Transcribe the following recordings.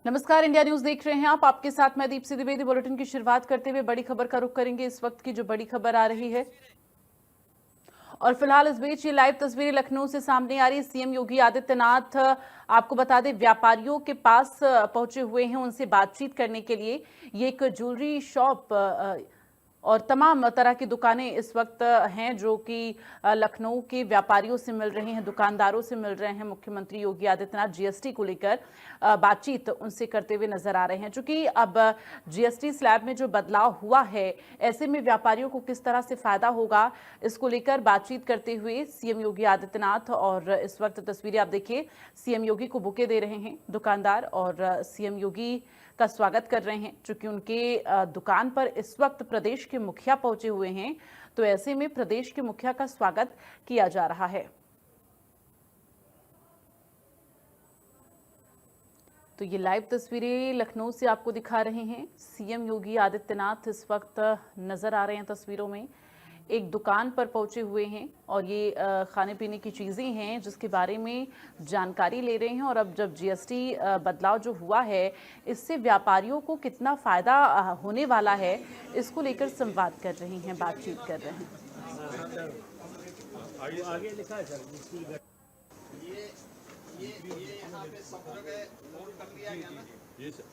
नमस्कार, India news देख रहे हैं आप। आपके साथ मैं दीप्ति द्विवेदी। बुलेटिन की शुरुआत करते हुए बड़ी खबर का रुख करेंगे। इस वक्त की जो बड़ी खबर आ रही है और फिलहाल इस बीच ये लाइव तस्वीरें लखनऊ से सामने आ रही है। सीएम योगी आदित्यनाथ आपको बता दें व्यापारियों के पास पहुंचे हुए हैं उनसे बातचीत करने के लिए। ये एक ज्वेलरी शॉप और तमाम तरह की दुकानें इस वक्त हैं जो कि लखनऊ के व्यापारियों से मिल रही हैं, दुकानदारों से मिल रहे हैं। मुख्यमंत्री योगी आदित्यनाथ जीएसटी को लेकर बातचीत उनसे करते हुए नजर आ रहे हैं। चूंकि अब जीएसटी स्लैब में जो बदलाव हुआ है, ऐसे में व्यापारियों को किस तरह से फायदा होगा, इसको लेकर बातचीत करते हुए सीएम योगी आदित्यनाथ। और इस वक्त तस्वीरें आप देखिए, सीएम योगी को बुके दे रहे हैं दुकानदार और सीएम योगी का स्वागत कर रहे हैं। चूंकि उनके दुकान पर इस वक्त प्रदेश के मुखिया पहुंचे हुए हैं, तो ऐसे में प्रदेश के मुखिया का स्वागत किया जा रहा है। तो ये लाइव तस्वीरें लखनऊ से आपको दिखा रहे हैं। सीएम योगी आदित्यनाथ इस वक्त नजर आ रहे हैं तस्वीरों में, एक दुकान पर पहुंचे हुए हैं और ये खाने पीने की चीज़ें हैं जिसके बारे में जानकारी ले रहे हैं। और अब जब जीएसटी बदलाव जो हुआ है, इससे व्यापारियों को कितना फ़ायदा होने वाला है, इसको लेकर संवाद कर रही हैं, बातचीत कर रहे हैं। आगे लिखा है सर, ये यहाँ पे सब जगह नोट कर लिया गया ना। ये सर,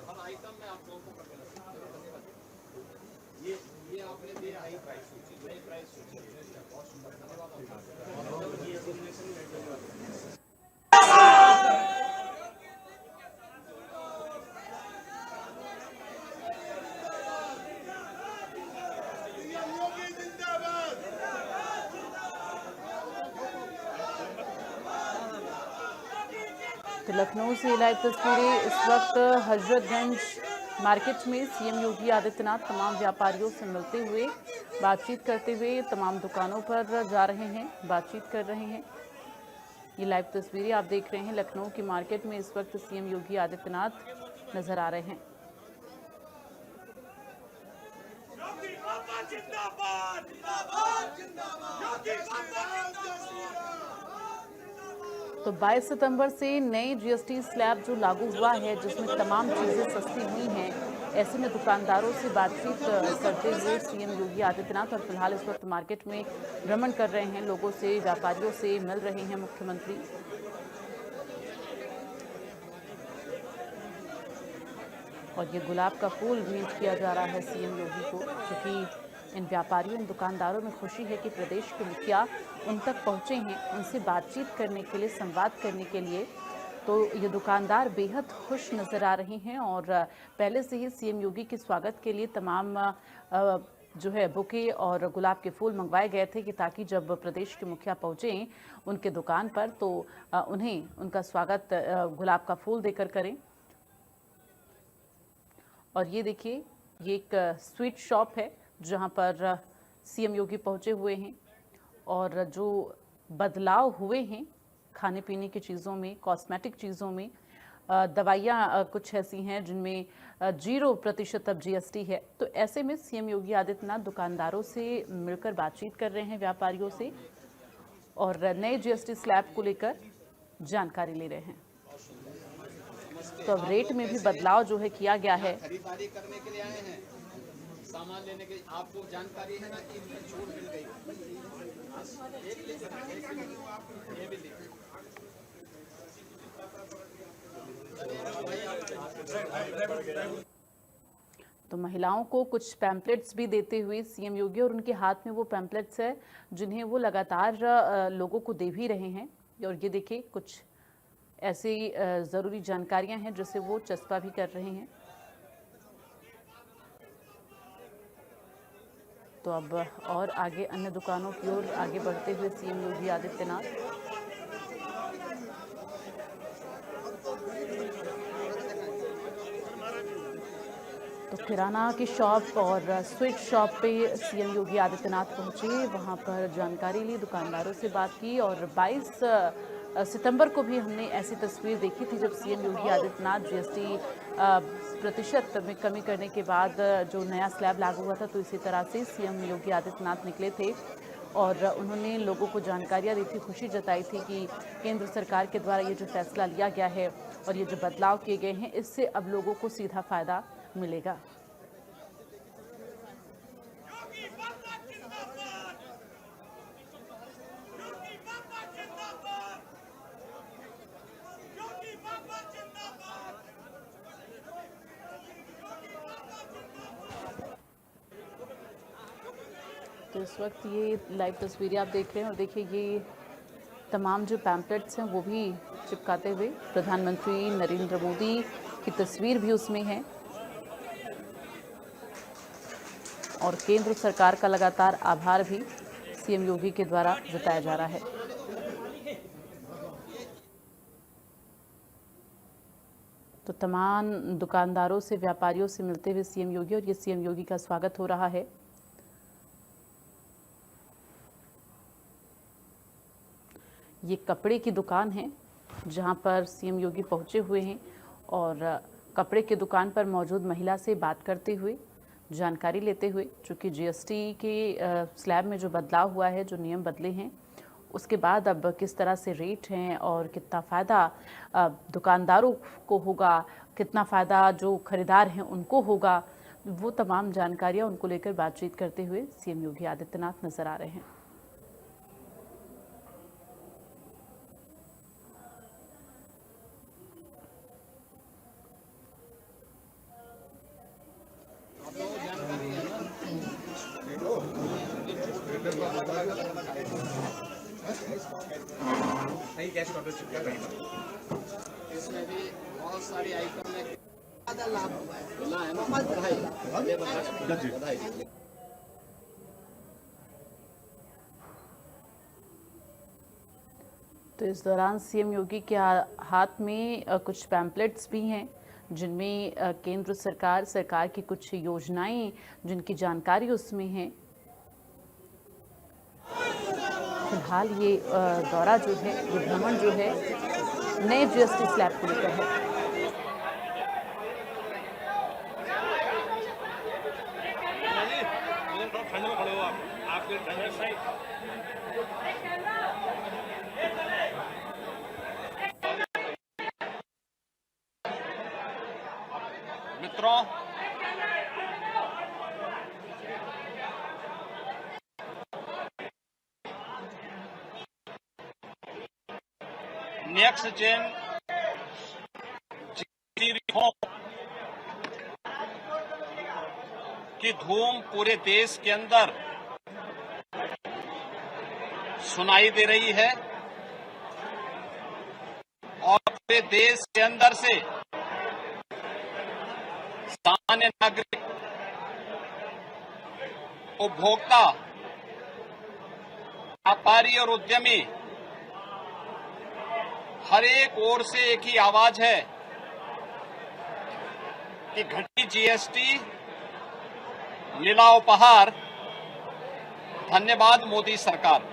हर आइटम में आप लोगों को करके रखना। ये आपने दिया हाई प्राइस सूची, नई प्राइस सूची। बहुत सुंदर, धन्यवाद। तो लखनऊ से लाइव तस्वीरें इस वक्त हजरतगंज मार्केट में सीएम योगी आदित्यनाथ तमाम व्यापारियों से मिलते हुए, बातचीत करते हुए तमाम दुकानों पर जा रहे हैं, बातचीत कर रहे हैं। ये लाइव तस्वीरें आप देख रहे हैं लखनऊ की मार्केट में इस वक्त सीएम योगी आदित्यनाथ नजर आ रहे हैं। तो 22 सितंबर से नई जीएसटी स्लैब जो लागू हुआ है, जिसमें तमाम चीज़ें सस्ती हुई हैं, ऐसे में दुकानदारों से बातचीत करते हुए सीएम योगी आदित्यनाथ और फिलहाल इस वक्त मार्केट में भ्रमण कर रहे हैं, लोगों से, व्यापारियों से मिल रहे हैं मुख्यमंत्री। और ये गुलाब का फूल भेंट किया जा रहा है सीएम योगी को, क्योंकि इन व्यापारियों, इन दुकानदारों में खुशी है कि प्रदेश के मुखिया उन तक पहुंचे हैं, उनसे बातचीत करने के लिए, संवाद करने के लिए। तो ये दुकानदार बेहद खुश नज़र आ रहे हैं और पहले से ही सीएम योगी के स्वागत के लिए तमाम जो है बुके और गुलाब के फूल मंगवाए गए थे कि ताकि जब प्रदेश के मुखिया पहुँचें उनके दुकान पर तो उन्हें उनका स्वागत गुलाब का फूल देकर करें। और ये देखिए, ये एक स्वीट शॉप है जहां पर सीएम योगी पहुंचे हुए हैं और जो बदलाव हुए हैं खाने पीने की चीज़ों में, कॉस्मेटिक चीज़ों में, दवाइयाँ कुछ ऐसी हैं जिनमें 0% अब जीएसटी है। तो ऐसे में सीएम योगी आदित्यनाथ दुकानदारों से मिलकर बातचीत कर रहे हैं, व्यापारियों से, और नए जीएसटी स्लैब को लेकर जानकारी ले रहे हैं। तो अब रेट में भी बदलाव जो है किया गया है। खरीदारी करने के लिए आए हैं, सामान लेने के, आपको जानकारी है ना कि इनमें छूट मिल गई। ये भी लिख। तो महिलाओं को कुछ पैम्पलेट्स भी देते हुए सीएम योगी, और उनके हाथ में वो पैम्पलेट्स है जिन्हें वो लगातार लोगों को दे भी रहे हैं। और ये देखिए, कुछ ऐसी ज़रूरी जानकारियां हैं जिसे वो चस्पा भी कर रहे हैं। तो अब और आगे अन्य दुकानों की ओर आगे बढ़ते हुए सीएम योगी आदित्यनाथ। तो किराना की शॉप और स्वीट शॉप पे सीएम योगी आदित्यनाथ पहुंचे, वहां पर जानकारी ली, दुकानदारों से बात की। और 22 सितंबर को भी हमने ऐसी तस्वीर देखी थी जब सीएम योगी आदित्यनाथ जीएसटी प्रतिशत में कमी करने के बाद जो नया स्लैब लागू हुआ था, तो इसी तरह से सीएम योगी आदित्यनाथ निकले थे और उन्होंने लोगों को जानकारियां दी थी, खुशी जताई थी कि केंद्र सरकार के द्वारा ये जो फैसला लिया गया है और ये जो बदलाव किए गए हैं इससे अब लोगों को सीधा फायदा मिलेगा। तो इस वक्त ये लाइव तस्वीरें आप देख रहे हैं और देखिए ये तमाम जो पैम्पलेट्स हैं वो भी चिपकाते हुए प्रधानमंत्री नरेंद्र मोदी की तस्वीर भी उसमें है और केंद्र सरकार का लगातार आभार भी सीएम योगी के द्वारा जताया जा रहा है। तो तमाम दुकानदारों से, व्यापारियों से मिलते हुए सीएम योगी और ये सीएम योगी का स्वागत हो रहा है। ये कपड़े की दुकान है जहां पर सीएम योगी पहुंचे हुए हैं और कपड़े की दुकान पर मौजूद महिला से बात करते हुए, जानकारी लेते हुए, चूँकि जीएसटी के स्लैब में जो बदलाव हुआ है, जो नियम बदले हैं, उसके बाद अब किस तरह से रेट हैं और कितना फ़ायदा दुकानदारों को होगा, कितना फ़ायदा जो खरीदार हैं उनको होगा, वो तमाम जानकारियाँ उनको लेकर बातचीत करते हुए सीएम योगी आदित्यनाथ नजर आ रहे हैं। इसमें भी बहुत सारी आइटम में ज़्यादा लाभ हुआ है ना, बधाई। तो इस दौरान सीएम योगी के हाथ में कुछ पैम्पलेट्स भी हैं जिनमें केंद्र सरकार की कुछ योजनाएं जिनकी जानकारी उसमें है। फिलहाल ये दौरा जो है, ये भ्रमण जो है नए जीएसटी स्लैब को लेकर है। मित्रों, नेक्स्ट जेन जीएसटी रिफॉर्म की धूम पूरे देश के अंदर सुनाई दे रही है और पूरे देश के अंदर से सामान्य नागरिक, उपभोक्ता, व्यापारी और उद्यमी हर एक ओर से एक ही आवाज है कि घटी जीएसटी मिला उपहार, धन्यवाद मोदी सरकार।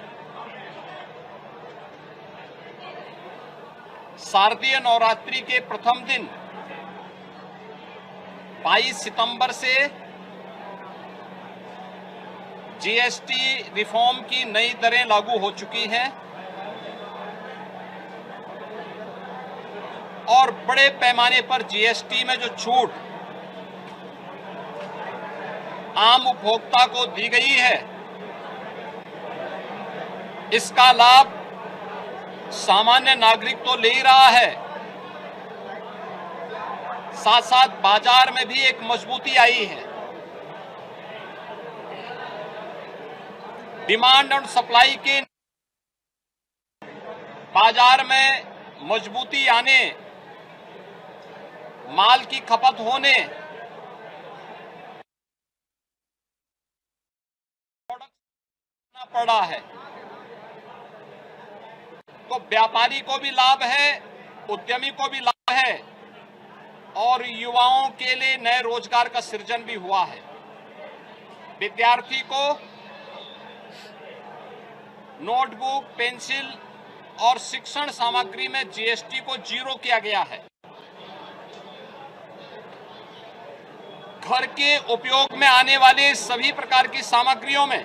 शारदीय नवरात्रि के प्रथम दिन 22 सितंबर से जीएसटी रिफॉर्म की नई दरें लागू हो चुकी हैं और बड़े पैमाने पर जीएसटी में जो छूट आम उपभोक्ता को दी गई है, इसका लाभ सामान्य नागरिक तो ले ही रहा है, साथ साथ बाजार में भी एक मजबूती आई है। डिमांड और सप्लाई के बाजार में मजबूती आने, माल की खपत होने, पड़ा है, तो व्यापारी को भी लाभ है, उद्यमी को भी लाभ है और युवाओं के लिए नए रोजगार का सृजन भी हुआ है। विद्यार्थी को नोटबुक, पेंसिल और शिक्षण सामग्री में जीएसटी को 0 किया गया है। घर के उपयोग में आने वाले सभी प्रकार की सामग्रियों में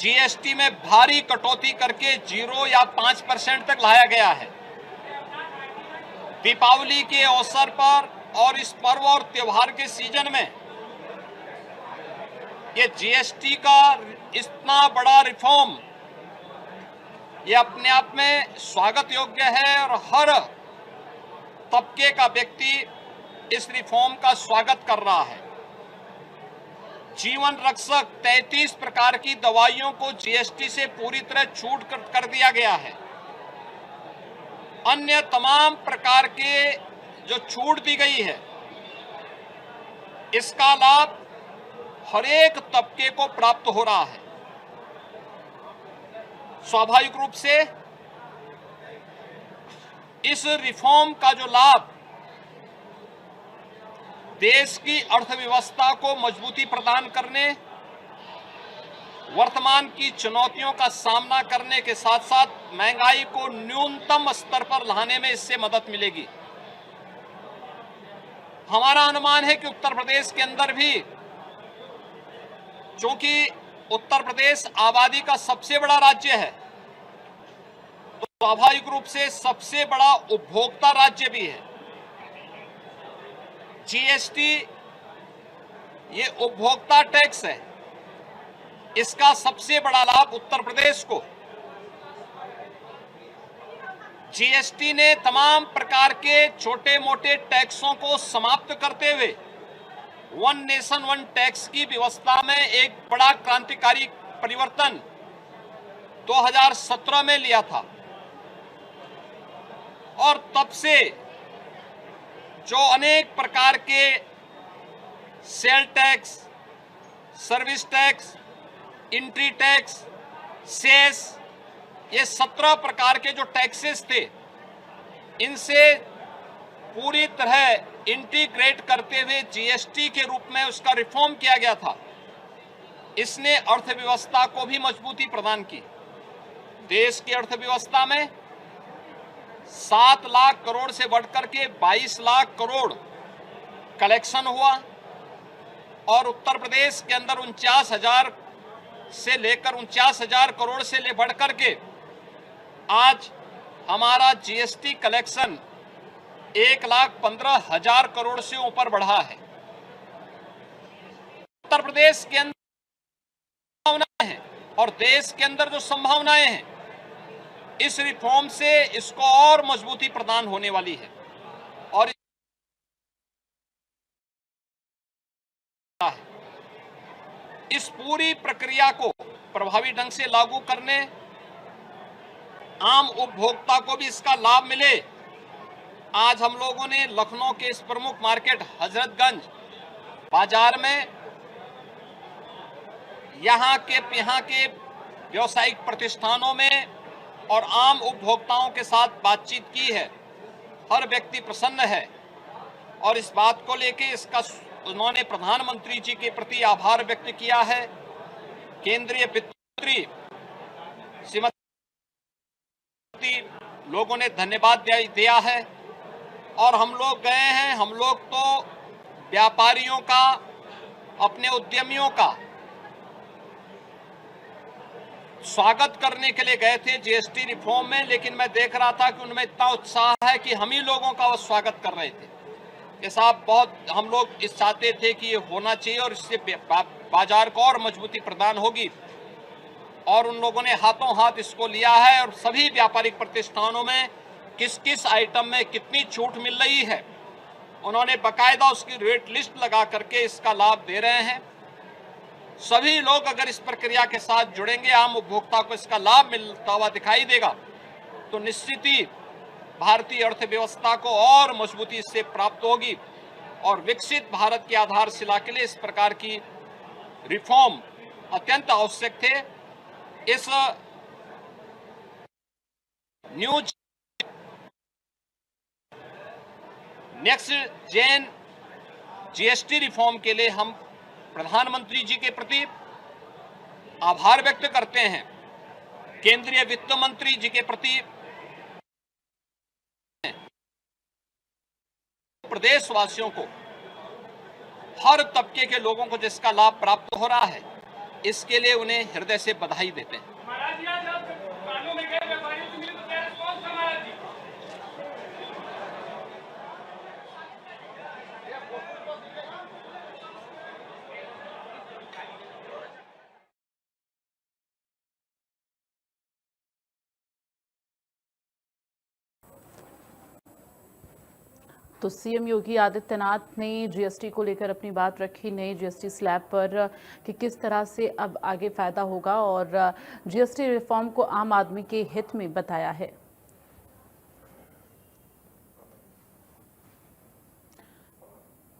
जीएसटी में भारी कटौती करके 0 या 5% तक लाया गया है। दीपावली के अवसर पर और इस पर्व और त्योहार के सीजन में ये जीएसटी का इतना बड़ा रिफॉर्म ये अपने आप में स्वागत योग्य है और हर तबके का व्यक्ति इस रिफॉर्म का स्वागत कर रहा है। जीवन रक्षक 33 प्रकार की दवाइयों को जीएसटी से पूरी तरह छूट कर दिया गया है। अन्य तमाम प्रकार के जो छूट दी गई है इसका लाभ हर एक तबके को प्राप्त हो रहा है। स्वाभाविक रूप से इस रिफॉर्म का जो लाभ देश की अर्थव्यवस्था को मजबूती प्रदान करने, वर्तमान की चुनौतियों का सामना करने के साथ साथ महंगाई को न्यूनतम स्तर पर लाने में इससे मदद मिलेगी। हमारा अनुमान है कि उत्तर प्रदेश के अंदर भी, चूंकि उत्तर प्रदेश आबादी का सबसे बड़ा राज्य है, तो स्वाभाविक रूप से सबसे बड़ा उपभोक्ता राज्य भी है। जीएसटी ये उपभोक्ता टैक्स है, इसका सबसे बड़ा लाभ उत्तर प्रदेश को। जीएसटी ने तमाम प्रकार के छोटे मोटे टैक्सों को समाप्त करते हुए वन नेशन वन टैक्स की व्यवस्था में एक बड़ा क्रांतिकारी परिवर्तन 2017 में लिया था और तब से जो अनेक प्रकार के sale tax, service tax, entry tax, cess, ये 17 प्रकार के जो टैक्सेस थे, इनसे पूरी तरह इंटीग्रेट करते हुए जीएसटी के रूप में उसका रिफॉर्म किया गया था। इसने अर्थव्यवस्था को भी मजबूती प्रदान की। देश की अर्थव्यवस्था में 7 लाख करोड़ से बढ़कर के 22 लाख करोड़ कलेक्शन हुआ और उत्तर प्रदेश के अंदर 49,000 से लेकर 49,000 करोड़ से ले बढ़कर के आज हमारा जीएसटी कलेक्शन 1,15,000 करोड़ से ऊपर बढ़ा है। उत्तर प्रदेश के अंदर संभावनाएं हैं और देश के अंदर जो संभावनाएं हैं, इस रिफॉर्म से इसको और मजबूती प्रदान होने वाली है और इस पूरी प्रक्रिया को प्रभावी ढंग से लागू करने, आम उपभोक्ता को भी इसका लाभ मिले। आज हम लोगों ने लखनऊ के इस प्रमुख मार्केट हजरतगंज बाजार में यहाँ के व्यावसायिक प्रतिष्ठानों में और आम उपभोक्ताओं के साथ बातचीत की है। हर व्यक्ति प्रसन्न है और इस बात को लेकर इसका उन्होंने प्रधानमंत्री जी के प्रति आभार व्यक्त किया है। केंद्रीय वित्त मंत्री श्रीमती लोगों ने धन्यवाद दिया है और हम लोग गए हैं। हम लोग तो व्यापारियों का, अपने उद्यमियों का स्वागत करने के लिए गए थे जीएसटी रिफॉर्म में, लेकिन मैं देख रहा था कि उनमें इतना उत्साह है कि हम ही लोगों का वो स्वागत कर रहे थे कि साहब बहुत हम लोग इस चाहते थे कि ये होना चाहिए और इससे बाजार को और मजबूती प्रदान होगी। और उन लोगों ने हाथों हाथ इसको लिया है और सभी व्यापारिक प्रतिष्ठानों में किस किस आइटम में कितनी छूट मिल रही है उन्होंने बकायदा उसकी रेट लिस्ट लगा करके इसका लाभ दे रहे हैं। सभी लोग अगर इस प्रक्रिया के साथ जुड़ेंगे, आम उपभोक्ता को इसका लाभ मिलता हुआ दिखाई देगा, तो निश्चित ही भारतीय अर्थव्यवस्था को और मजबूती इससे प्राप्त होगी और विकसित भारत की आधारशिला के लिए इस प्रकार की रिफॉर्म अत्यंत आवश्यक थे। इस new next gen GST reform के लिए हम प्रधानमंत्री जी के प्रति आभार व्यक्त करते हैं, केंद्रीय वित्त मंत्री जी के प्रति, प्रदेशवासियों को, हर तबके के लोगों को जिसका लाभ प्राप्त हो रहा है, इसके लिए उन्हें हृदय से बधाई देते हैं। तो सीएम योगी आदित्यनाथ ने जीएसटी को लेकर अपनी बात रखी, नए जीएसटी स्लैब पर, कि किस तरह से अब आगे फायदा होगा, और जीएसटी रिफॉर्म को आम आदमी के हित में बताया है।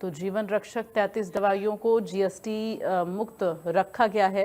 तो जीवन रक्षक 33 दवाइयों को जीएसटी मुक्त रखा गया है।